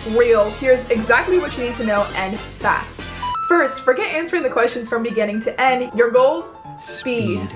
real. Here's exactly what you need to know, and fast. First, forget answering the questions from beginning to end. Your goal? Speed.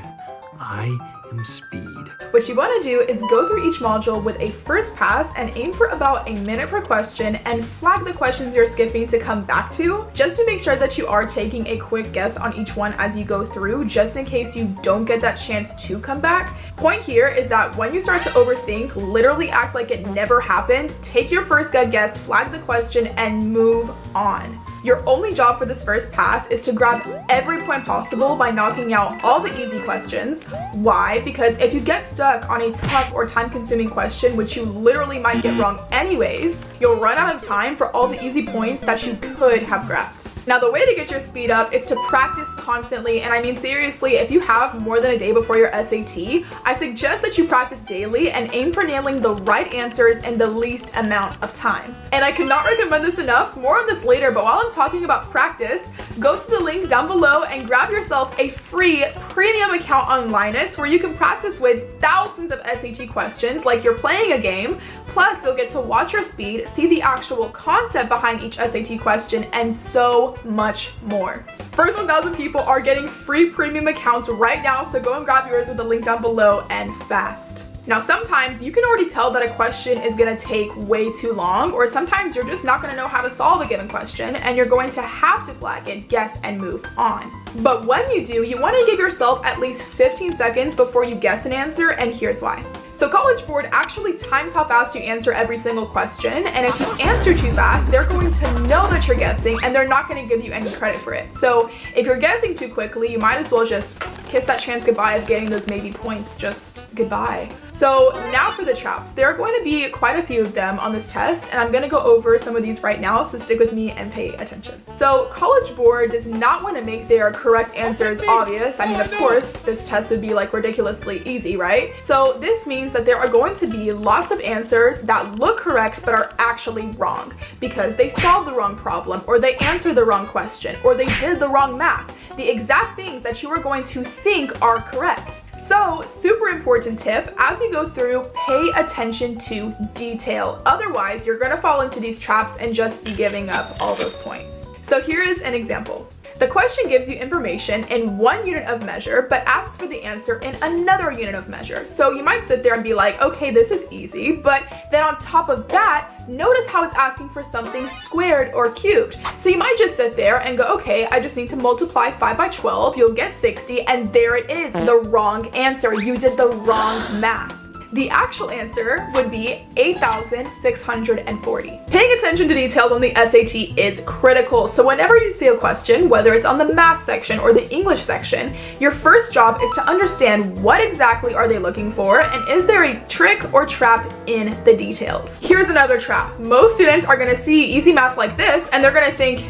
I am speed. What you want to do is go through each module with a first pass and aim for about a minute per question and flag the questions you're skipping to come back to, just to make sure that you are taking a quick guess on each one as you go through, just in case you don't get that chance to come back. Point here is that when you start to overthink, literally act like it never happened, take your first gut guess, flag the question, and move on. Your only job for this first pass is to grab every point possible by knocking out all the easy questions. Why? Because if you get stuck on a tough or time-consuming question, which you literally might get wrong anyways, you'll run out of time for all the easy points that you could have grabbed. Now, the way to get your speed up is to practice constantly, and I mean seriously, if you have more than a day before your SAT, I suggest that you practice daily and aim for nailing the right answers in the least amount of time. And I cannot recommend this enough, more on this later, but while I'm talking about practice, go to the link down below and grab yourself a free premium account on Linus where you can practice with thousands of SAT questions like you're playing a game, plus you'll get to watch your speed, see the actual concept behind each SAT question, and so much more. First 1,000 people are getting free premium accounts right now, so go and grab yours with the link down below, and fast. Now, sometimes you can already tell that a question is going to take way too long, or sometimes you're just not going to know how to solve a given question and you're going to have to flag it, guess, and move on. But when you do, you want to give yourself at least 15 seconds before you guess an answer, and here's why. So College Board actually times how fast you answer every single question, and if you answer too fast, they're going to know that you're guessing and they're not going to give you any credit for it. So if you're guessing too quickly, you might as well just kiss that chance goodbye of getting those maybe points, just goodbye. So now for the traps. There are going to be quite a few of them on this test, and I'm going to go over some of these right now, so stick with me and pay attention. So College Board does not want to make their correct answers obvious. I mean, of course, this test would be like ridiculously easy, right? So this means that there are going to be lots of answers that look correct but are actually wrong because they solved the wrong problem, or they answered the wrong question, or they did the wrong math. The exact things that you are going to think are correct. So, super important tip, as you go through, pay attention to detail. Otherwise, you're going to fall into these traps and just be giving up all those points. So here is an example. The question gives you information in one unit of measure, but asks for the answer in another unit of measure. So you might sit there and be like, okay, this is easy, but then on top of that, notice how it's asking for something squared or cubed. So you might just sit there and go, okay, I just need to multiply 5 by 12, you'll get 60, and there it is, the wrong answer. You did the wrong math. The actual answer would be 8,640. Paying attention to details on the SAT is critical. So whenever you see a question, whether it's on the math section or the English section, your first job is to understand what exactly are they looking for, and is there a trick or trap in the details. Here's another trap. Most students are going to see easy math like this and they're going to think,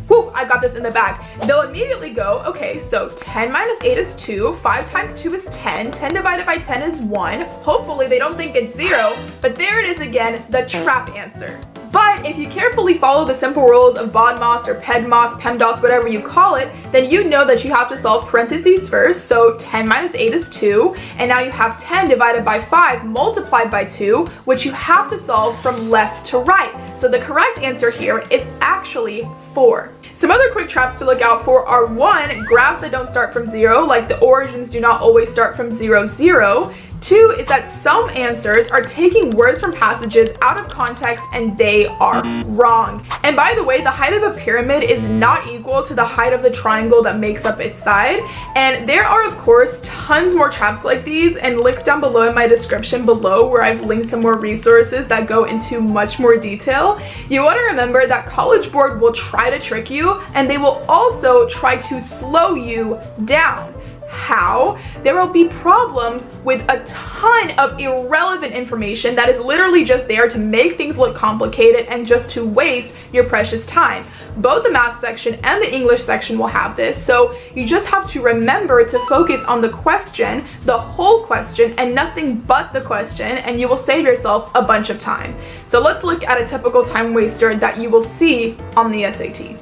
whoop, I've got this in the bag. They'll immediately go, okay, so 10 minus 8 is 2, 5 times 2 is 10, 10 divided by 10 is 1. Hopefully they don't think it's 0, but there it is again, the trap answer. But if you carefully follow the simple rules of BODMAS or PEDMAS, PEMDAS, whatever you call it, then you know that you have to solve parentheses first. So 10 minus 8 is 2, and now you have 10 divided by 5 multiplied by 2, which you have to solve from left to right. So the correct answer here is actually 4. Some other quick traps to look out for are 1, graphs that don't start from 0, like the origins do not always start from 0, 0. 2 is that some answers are taking words from passages out of context and they are wrong. And by the way, the height of a pyramid is not equal to the height of the triangle that makes up its side. And there are, of course, tons more traps like these, and link down below in my description below where I've linked some more resources that go into much more detail. You want to remember that College Board will try to trick you, and they will also try to slow you down. How? There will be problems with a ton of irrelevant information that is literally just there to make things look complicated and just to waste your precious time. Both the math section and the English section will have this, so you just have to remember to focus on the question, the whole question, and nothing but the question, and you will save yourself a bunch of time. So let's look at a typical time waster that you will see on the SAT.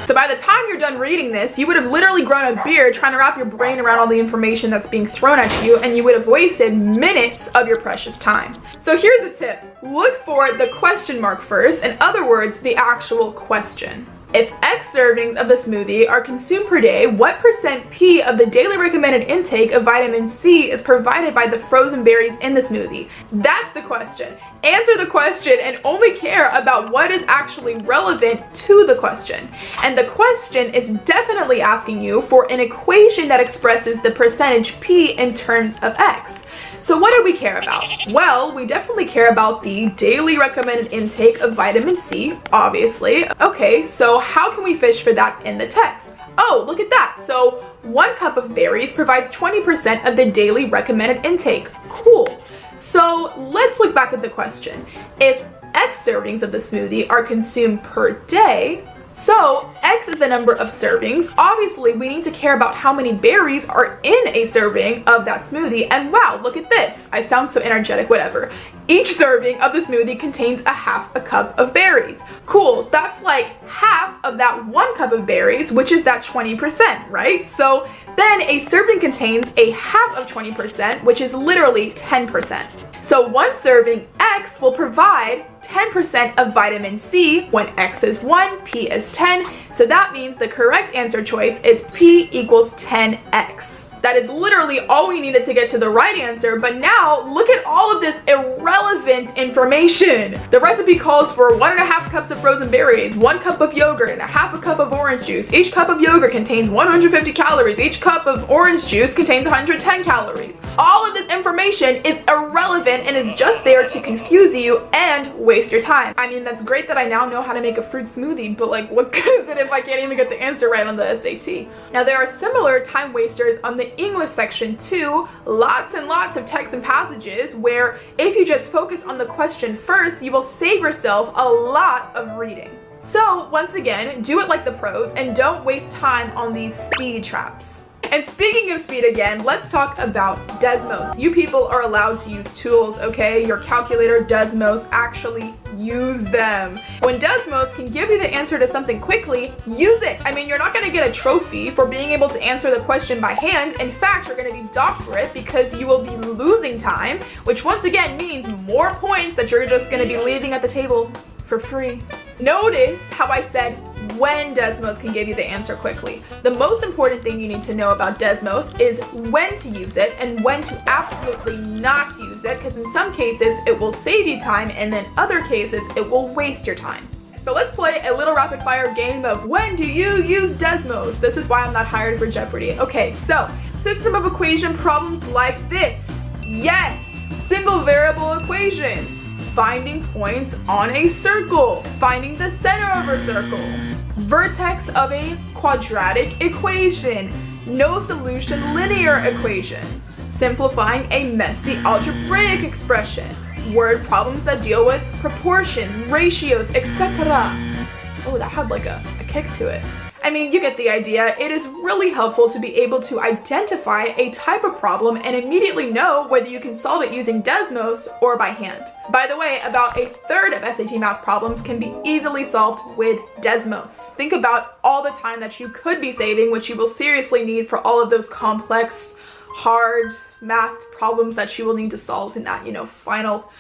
So by the time you're done reading this, you would have literally grown a beard trying to wrap your brain around all the information that's being thrown at you, and you would have wasted minutes of your precious time. So here's a tip. Look for the question mark first, in other words, the actual question. If X servings of the smoothie are consumed per day, what % P of the daily recommended intake of vitamin C is provided by the frozen berries in the smoothie? That's the question. Answer the question and only care about what is actually relevant to the question. And the question is definitely asking you for an equation that expresses the percentage P in terms of X. So what do we care about? Well, we definitely care about the daily recommended intake of vitamin C, obviously. Okay, so how can we fish for that in the text? Oh, look at that. So 1 cup of berries provides 20% of the daily recommended intake. Cool. So let's look back at the question. If X servings of the smoothie are consumed per day, so X is the number of servings. Obviously, we need to care about how many berries are in a serving of that smoothie. And wow, look at this. I sound so energetic, whatever. Each serving of the smoothie contains a half a cup of berries. Cool, that's like half of that 1 cup of berries, which is that 20%, right? So then a serving contains a half of 20%, which is literally 10%. So 1 serving X will provide 10% of vitamin C when X is 1, P is 10. So that means the correct answer choice is P equals 10X. That is literally all we needed to get to the right answer, but now look at all of this irrelevant information. The recipe calls for 1.5 cups of frozen berries, 1 cup of yogurt, and a half a cup of orange juice. Each cup of yogurt contains 150 calories. Each cup of orange juice contains 110 calories. All of this information is irrelevant and is just there to confuse you and waste your time. I mean, that's great that I now know how to make a fruit smoothie, but like, what good is it if I can't even get the answer right on the SAT? Now, there are similar time wasters on the English section too. Lots and lots of texts and passages where if you just focus on the question first, you will save yourself a lot of reading. So once again, do it like the pros and don't waste time on these speed traps. And speaking of speed again, let's talk about Desmos. You people are allowed to use tools, okay? Your calculator, Desmos, actually use them. When Desmos can give you the answer to something quickly, use it. I mean, you're not gonna get a trophy for being able to answer the question by hand. In fact, you're gonna be docked for it because you will be losing time, which once again means more points that you're just gonna be leaving at the table for free. Notice how I said when Desmos can give you the answer quickly. The most important thing you need to know about Desmos is when to use it and when to absolutely not use it, because in some cases it will save you time and in other cases it will waste your time. So let's play a little rapid fire game of when do you use Desmos? This is why I'm not hired for Jeopardy. Okay, so system of equation problems like this. Yes, single variable equations. Finding points on a circle, finding the center of a circle, vertex of a quadratic equation, no solution linear equations, simplifying a messy algebraic expression, word problems that deal with proportions, ratios, etc. Oh, that had like a kick to it. I mean, you get the idea. It is really helpful to be able to identify a type of problem and immediately know whether you can solve it using Desmos or by hand. By the way, about 1/3 of SAT math problems can be easily solved with Desmos. Think about all the time that you could be saving, which you will seriously need for all of those complex, hard math problems that you will need to solve in that, final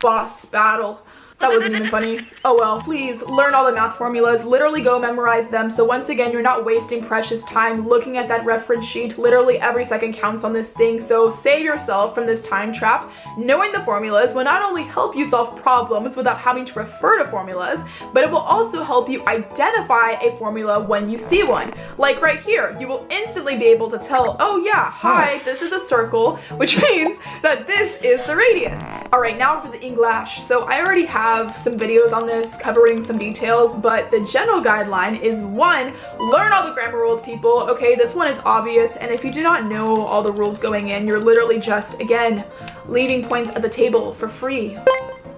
boss battle. That wasn't even funny. Oh well. Please learn all the math formulas. Literally go memorize them. So once again, you're not wasting precious time looking at that reference sheet. Literally every second counts on this thing. So save yourself from this time trap. Knowing the formulas will not only help you solve problems without having to refer to formulas, but it will also help you identify a formula when you see one. Like right here, you will instantly be able to tell, oh yeah, hi, this is a circle, which means that this is the radius. All right, now for the English. So I already have some videos on this covering some details, but the general guideline is 1, learn all the grammar rules, people. Okay, this one is obvious, and if you do not know all the rules going in, you're literally just, again, leaving points at the table for free.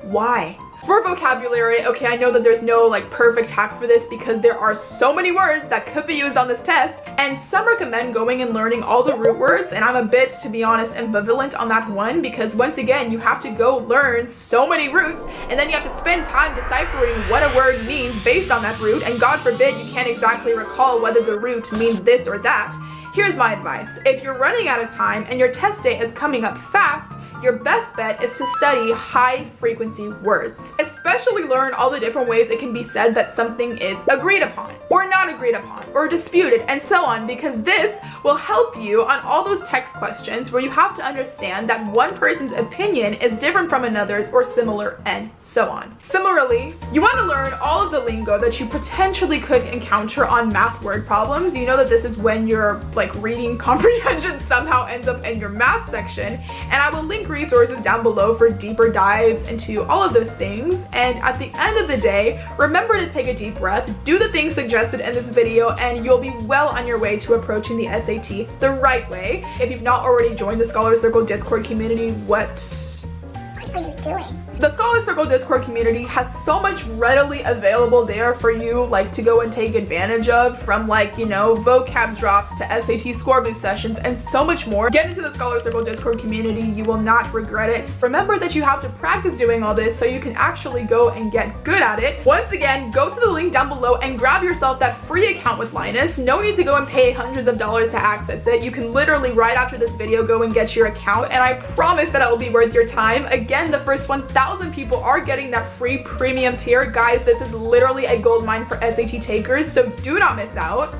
Why? For vocabulary, okay, I know that there's no like perfect hack for this because there are so many words that could be used on this test, and some recommend going and learning all the root words, and I'm a bit, to be honest, ambivalent on that one because once again, you have to go learn so many roots, and then you have to spend time deciphering what a word means based on that root, and God forbid you can't exactly recall whether the root means this or that. Here's my advice. If you're running out of time and your test date is coming up fast, your best bet is to study high-frequency words. Especially learn all the different ways it can be said that something is agreed upon, or not agreed upon, or disputed, and so on, because this will help you on all those text questions where you have to understand that one person's opinion is different from another's or similar, and so on. Similarly, you want to learn all of the lingo that you potentially could encounter on math word problems. You know that this is when your like reading comprehension somehow ends up in your math section, and I will link resources down below for deeper dives into all of those things. And at the end of the day, remember to take a deep breath, do the things suggested in this video, and you'll be well on your way to approaching the SAT the right way. If you've not already joined the Scholar Circle Discord community, what are you doing? The Scholar Circle Discord community has so much readily available there for you like to go and take advantage of, from like, you know, vocab drops to SAT score boost sessions and so much more. Get into the Scholar Circle Discord community, you will not regret it. Remember that you have to practice doing all this so you can actually go and get good at it. Once again, go to the link down below and grab yourself that free account with Linus. No need to go and pay hundreds of dollars to access it. You can literally right after this video go and get your account, and I promise that it will be worth your time. Again, the first 1,000 people are getting that free premium tier. Guys, this is literally a gold mine for SAT takers, so do not miss out.